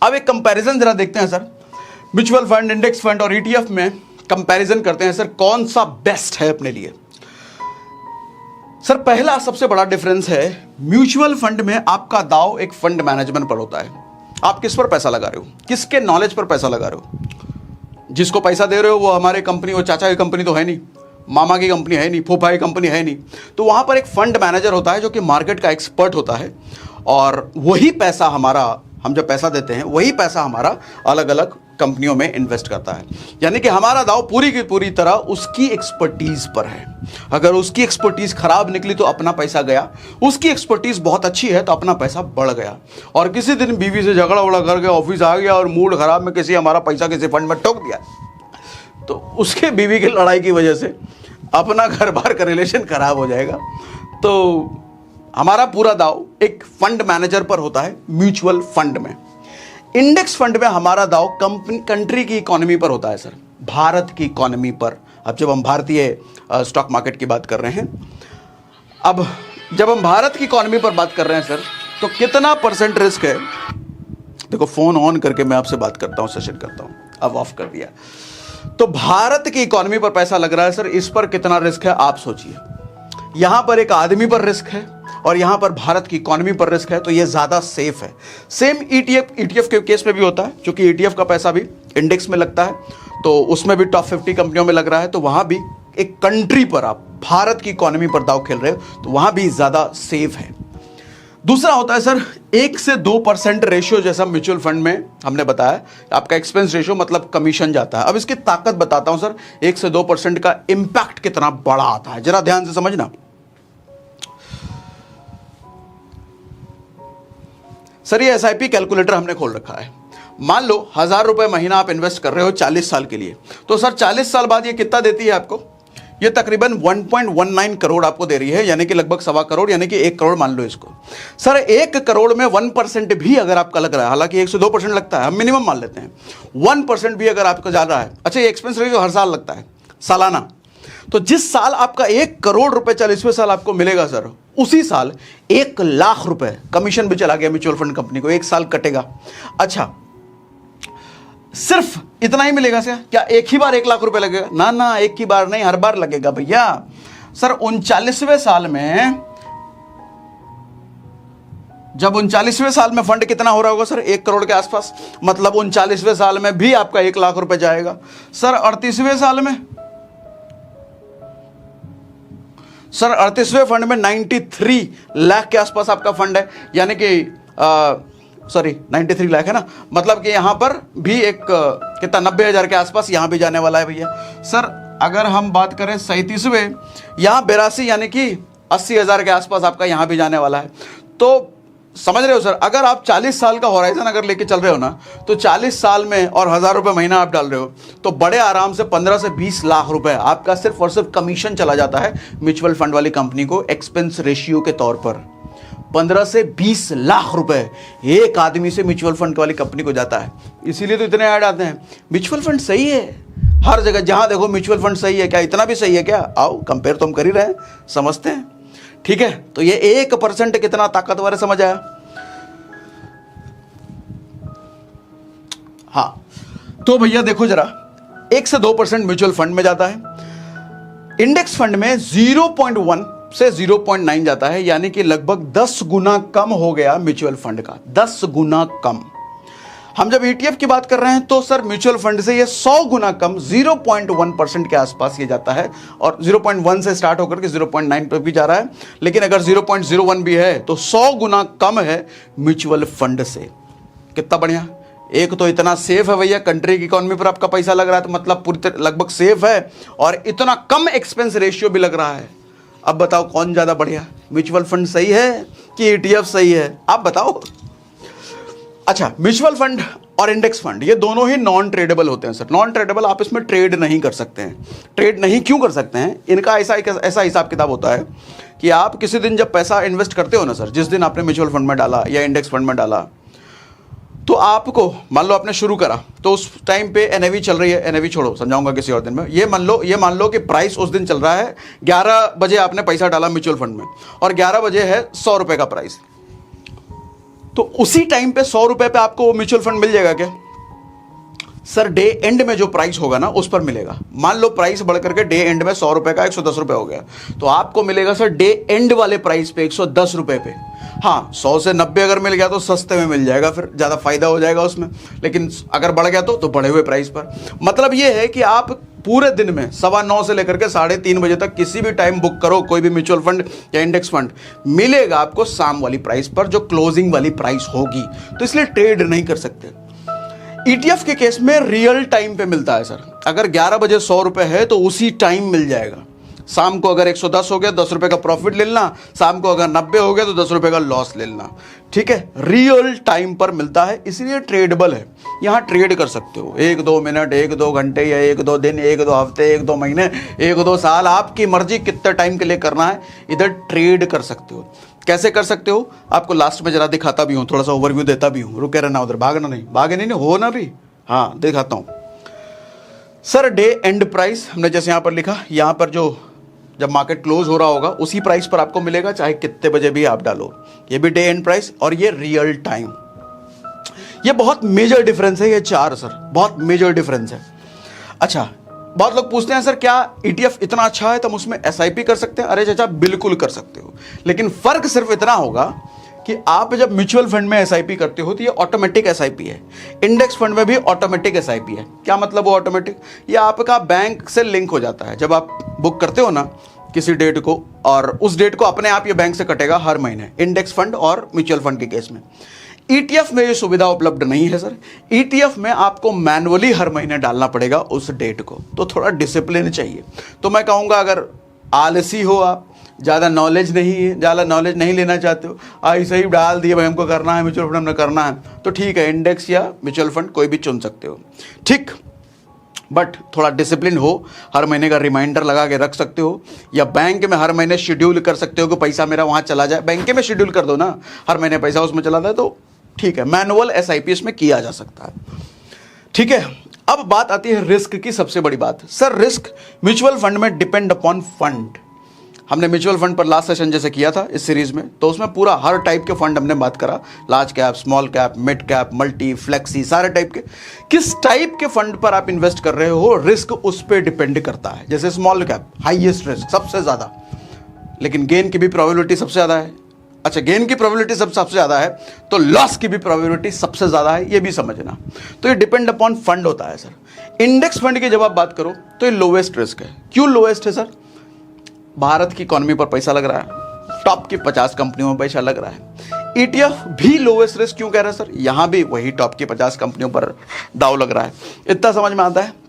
अब एक कंपैरिजन जरा देखते हैं sir, mutual fund, index fund और ईटीएफ में कंपैरिजन करते हैं सर, कौन सा बेस्ट है अपने लिए। सर पहला सबसे बड़ा डिफरेंस है, म्यूचुअल फंड में आपका दाव एक फंड मैनेजमेंट पर होता है। आप किस पर पैसा लगा रहे हो, किसके नॉलेज पर पैसा लगा रहे हो। जिसको पैसा दे रहे हो वो हमारे कंपनी, वो चाचा की कंपनी तो है नहीं, मामा की कंपनी है नहीं, फूफा की कंपनी है नहीं, तो वहाँ पर एक फंड मैनेजर होता है जो कि मार्केट का एक्सपर्ट होता है, और वही पैसा हमारा, हम जब पैसा देते हैं वही पैसा हमारा अलग अलग कंपनियों में इन्वेस्ट करता है। यानी कि हमारा दाव पूरी की पूरी तरह उसकी एक्सपर्टीज पर है। अगर उसकी एक्सपर्टीज खराब निकली तो अपना पैसा गया, उसकी एक्सपर्टीज बहुत अच्छी है तो अपना पैसा बढ़ गया। और किसी दिन बीवी से झगड़ा उगड़ा करके ऑफिस आ गया और मूड खराब में किसी हमारा पैसा किसी फंड में ठोक दिया, तो उसके बीवी की लड़ाई की वजह से अपना घर बार का रिलेशन खराब हो जाएगा। तो हमारा पूरा दाव एक फंड मैनेजर पर होता है म्यूचुअल फंड में। इंडेक्स फंड में हमारा दाव कंट्री की इकोनॉमी पर होता है सर, भारत की इकोनॉमी पर। अब जब हम भारतीय स्टॉक मार्केट की बात कर रहे हैं, अब जब हम भारत की इकोनॉमी पर बात कर रहे हैं सर, तो कितना परसेंट रिस्क है। देखो फोन ऑन करके मैं आपसे बात करता हूं, सेशन करता हूं, अब ऑफ कर दिया। तो भारत की इकोनॉमी पर पैसा लग रहा है सर, इस पर कितना रिस्क है आप सोचिए। यहां पर एक आदमी पर रिस्क है और यहां पर भारत की इकोनॉमी पर रिस्क है, तो यह ज्यादा सेफ है। सेम ईटीएफ के केस में भी होता है, क्योंकि ईटीएफ का पैसा भी इंडेक्स में लगता है, तो उसमें भी टॉप 50 कंपनियों में लग रहा है, तो वहां भी एक कंट्री पर, आप भारत की इकोनॉमी पर दाव खेल रहे हो, तो वहां भी ज्यादा सेफ है। दूसरा होता है सर 1 से 2% रेशियो, जैसा म्यूचुअल फंड में हमने बताया, आपका एक्सपेंस रेशियो मतलब कमीशन जाता है। अब इसकी ताकत बताता हूं सर, 1 से 2% का इंपैक्ट कितना बड़ा आता है, जरा ध्यान से समझना। सर ये एसआईपी कैलकुलेटर हमने खोल रखा है। मान लो 1000 रुपए महीना आप इन्वेस्ट कर रहे हो 40 साल के लिए, तो सर 40 साल बाद ये कितना देती है आपको, ये तकरीबन 1.19 करोड़ आपको दे रही है, यानी कि लगभग 1.25 करोड़, यानी कि 1 करोड़ मान लो इसको। सर 1 करोड़ में 1% भी अगर आपका लग रहा है, हालांकि 1 से 2% लगता है, हम मिनिमम मान लेते हैं, 1% भी अगर आपका जा रहा है, अच्छा ये एक्सपेंस रेशियो हर साल लगता है, सालाना, तो जिस साल आपका 1 करोड़ रुपए 40वें साल आपको मिलेगा सर, उसी साल 1 लाख रुपए कमीशन भी चला गया म्यूचुअल फंड कंपनी को, 1 साल कटेगा। अच्छा सिर्फ इतना ही मिलेगा क्या एक ही बार 1 लाख रुपए लगेगा? ना ना, एक ही बार नहीं, हर बार लगेगा भैया। सर 39वें साल में, जब 39वें साल में फंड कितना हो रहा होगा सर, 1 करोड़ के आसपास, मतलब 39वें साल में भी आपका 1 लाख रुपए जाएगा। सर 38वें साल में, सर 38वें फंड में 93 लाख के आसपास आपका फंड है, यानी कि सॉरी 93 लाख है ना, मतलब कि यहां पर भी एक कितना 90,000 के आसपास यहां भी जाने वाला है भैया। सर अगर हम बात करें 37वें, यहां 82 यानी कि 80,000 के आसपास आपका यहां भी जाने वाला है। तो समझ रहे हो सर, अगर आप 40 साल का होराइजन अगर लेके चल रहे हो ना, तो 40 साल में और 1000 रुपए महीना आप डाल रहे हो, तो बड़े आराम से 15 से 20 लाख रुपए आपका सिर्फ और सिर्फ कमीशन चला जाता है म्यूचुअल फंड वाली कंपनी को, एक्सपेंस रेशियो के तौर पर 15 से 20 लाख रुपए एक आदमी से म्यूचुअल फंड वाली कंपनी को जाता है। इसीलिए तो इतने ऐड आते हैं, म्यूचुअल फंड सही है, हर जगह जहां देखो म्यूचुअल फंड सही है। क्या इतना भी सही है क्या? आओ कंपेयर तो हम कर ही रहे हैं, समझते हैं, ठीक है। तो ये 1% कितना ताकतवर है, समझ आया? हाँ, तो भैया देखो जरा, 1 से 2% म्यूचुअल फंड में जाता है, इंडेक्स फंड में 0.1 से 0.9 जाता है, यानी कि लगभग 10 गुना कम हो गया म्यूचुअल फंड का, 10 गुना कम। हम जब ETF की बात कर रहे हैं तो सर म्यूचुअल फंड से ये 100 गुना कम, 0.1% के आसपास ये जाता है, और 0.1 से स्टार्ट होकर के 0.9 पर भी जा रहा है, लेकिन अगर 0.01 भी है तो 100 गुना कम है म्यूचुअल फंड से। कितना बढ़िया। एक तो इतना सेफ है भैया, कंट्री की इकोनॉमी पर आपका पैसा लग रहा है, तो मतलब पूरी लगभग सेफ है, और इतना कम एक्सपेंस रेशियो भी लग रहा है। अब बताओ कौन ज्यादा बढ़िया, म्यूचुअल फंड सही है कि ETF सही है? आप बताओ। अच्छा, म्यूचुअल फंड और इंडेक्स फंड ये दोनों ही नॉन ट्रेडेबल होते हैं सर। नॉन ट्रेडेबल, आप इसमें ट्रेड नहीं कर सकते हैं। ट्रेड नहीं क्यों कर सकते हैं? इनका ऐसा हिसाब किताब होता है कि आप किसी दिन जब पैसा इन्वेस्ट करते हो ना सर, जिस दिन आपने म्यूचुअल फंड में डाला या इंडेक्स फंड में डाला, तो आपको मान लो आपने शुरू करा, तो उस टाइम पे NAV चल रही है, NAV छोड़ो, समझाऊंगा किसी और दिन में। ये मान लो कि प्राइस उस दिन चल रहा है, 11 बजे आपने पैसा डाला म्यूचुअल फंड में, और 11 बजे है 100 रुपए का प्राइस। तो उसी टाइम पे 100 रुपए पे आपको वो म्यूचुअल फंड मिल जाएगा क्या? सर डे एंड में जो प्राइस होगा ना उस पर मिलेगा। मान लो प्राइस बढ़ करके डे एंड में 100 रुपए का 110 रुपए हो गया, तो आपको मिलेगा सर डे एंड वाले प्राइस पे 110 रुपए पे। हाँ 100 से 90 अगर मिल गया तो सस्ते में मिल जाएगा, फिर ज़्यादा फायदा हो जाएगा उसमें। लेकिन अगर बढ़ गया तो बढ़े हुए प्राइस पर। मतलब ये है कि आप पूरे दिन में 9:15 से लेकर के 3:30 बजे तक किसी भी टाइम बुक करो कोई भी म्यूचुअल फंड या इंडेक्स फंड, मिलेगा आपको शाम वाली प्राइस पर जो क्लोजिंग वाली प्राइस होगी। तो इसलिए ट्रेड नहीं कर सकते। ETF के केस में रियल टाइम पे मिलता है सर। अगर 11 बजे 100 रुपए है तो उसी टाइम मिल जाएगा। शाम को अगर 110 हो गया 10 रुपए का प्रॉफिट ले लेना, शाम को अगर 90 हो गया तो 10 रुपए का लॉस ले लेना। ठीक है, रियल टाइम पर मिलता है, इसलिए ट्रेडेबल है। यहाँ ट्रेड कर सकते हो 1-2 मिनट, 1-2 घंटे या 1-2 दिन, 1-2 हफ्ते, 1-2 महीने, 1-2 साल, आपकी मर्जी कितने टाइम के लिए करना है, इधर ट्रेड कर सकते हो। कैसे कर सकते हो आपको लास्ट में जरा दिखाता भी हूँ, थोड़ा सा ओवरव्यू देता भी हूँ। रुके रहना, उधर भागना नहीं, भागे नहीं हो ना भी। हाँ दिखाता हूँ सर। डे एंड प्राइस हमने जैसे यहाँ पर लिखा, यहाँ पर जो जब मार्केट क्लोज हो रहा होगा उसी प्राइस पर आपको मिलेगा, चाहे कितने बजे भी आप डालो। ये भी डे एंड प्राइस और ये रियल टाइम। ये बहुत मेजर डिफरेंस है, ये 4 सर बहुत मेजर डिफरेंस है। अच्छा, बहुत लोग पूछते हैं सर क्या ETF इतना अच्छा है तो हम उसमें SIP कर सकते हैं? अरे चाचा बिल्कुल कर सकते हो, लेकिन फर्क सिर्फ इतना होगा कि आप जब म्यूचुअल फंड में SIP करते हो तो ये ऑटोमेटिक SIP है, इंडेक्स फंड में भी ऑटोमेटिक SIP है। क्या मतलब वो ऑटोमेटिक? ये आपका बैंक से लिंक हो जाता है। जब आप बुक करते हो ना किसी डेट को, और उस डेट को अपने आप ये बैंक से कटेगा हर महीने, इंडेक्स फंड और म्यूचुअल फंड के केस में। ETF में ये सुविधा उपलब्ध नहीं है सर। ETF में आपको मैनुअली हर महीने डालना पड़ेगा उस डेट को, तो थोड़ा डिसिप्लिन चाहिए। तो मैं कहूँगा अगर आलसी हो आप, ज़्यादा नॉलेज नहीं है, ज़्यादा नॉलेज नहीं लेना चाहते हो, ऐसे ही डाल दिए भाई हमको करना है म्यूचुअल फंड हमने करना है, तो ठीक है इंडेक्स या म्यूचुअल फंड कोई भी चुन सकते हो। ठीक, बट थोड़ा डिसिप्लिन हो, हर महीने का रिमाइंडर लगा के रख सकते हो, या बैंक में हर महीने शेड्यूल कर सकते हो कि पैसा मेरा वहाँ चला जाए। बैंक में शेड्यूल कर दो ना, हर महीने पैसा उसमें चला जाए तो ठीक है। मैनुअल SIP इसमें किया जा सकता है। ठीक है, अब बात आती है रिस्क की। सबसे बड़ी बात सर, रिस्क म्यूचुअल फंड में डिपेंड अपॉन फंड। हमने म्यूचुअल फंड पर लास्ट सेशन जैसे किया था इस सीरीज में, तो उसमें पूरा हर टाइप के फंड हमने बात करा, large cap, small cap, mid cap, multi, flexi, सारे टाइप के। किस टाइप के फंड पर आप इन्वेस्ट कर रहे हो, रिस्क उस पर डिपेंड करता है। जैसे स्मॉल कैप हाईएस्ट रिस्क सबसे ज़्यादा, लेकिन गेन की भी प्रोबेबिलिटी सबसे ज़्यादा है। अच्छा, गेन की प्रोबेबिलिटी सबसे ज़्यादा है तो लॉस की भी प्रोबेबिलिटी सबसे ज़्यादा है, ये भी समझना। तो ये डिपेंड अपॉन फंड होता है सर। इंडेक्स फंड की जब आप बात करो तो ये लोवेस्ट रिस्क है। क्यों लोवेस्ट है सर? भारत की इकोनॉमी पर पैसा लग रहा है, टॉप की 50 कंपनियों में पैसा लग रहा है। ETF भी लोवेस्ट रिस्क क्यों कह रहा है सर? यहाँ भी वही टॉप की 50 कंपनियों पर दाव लग रहा है। इतना समझ में आता है?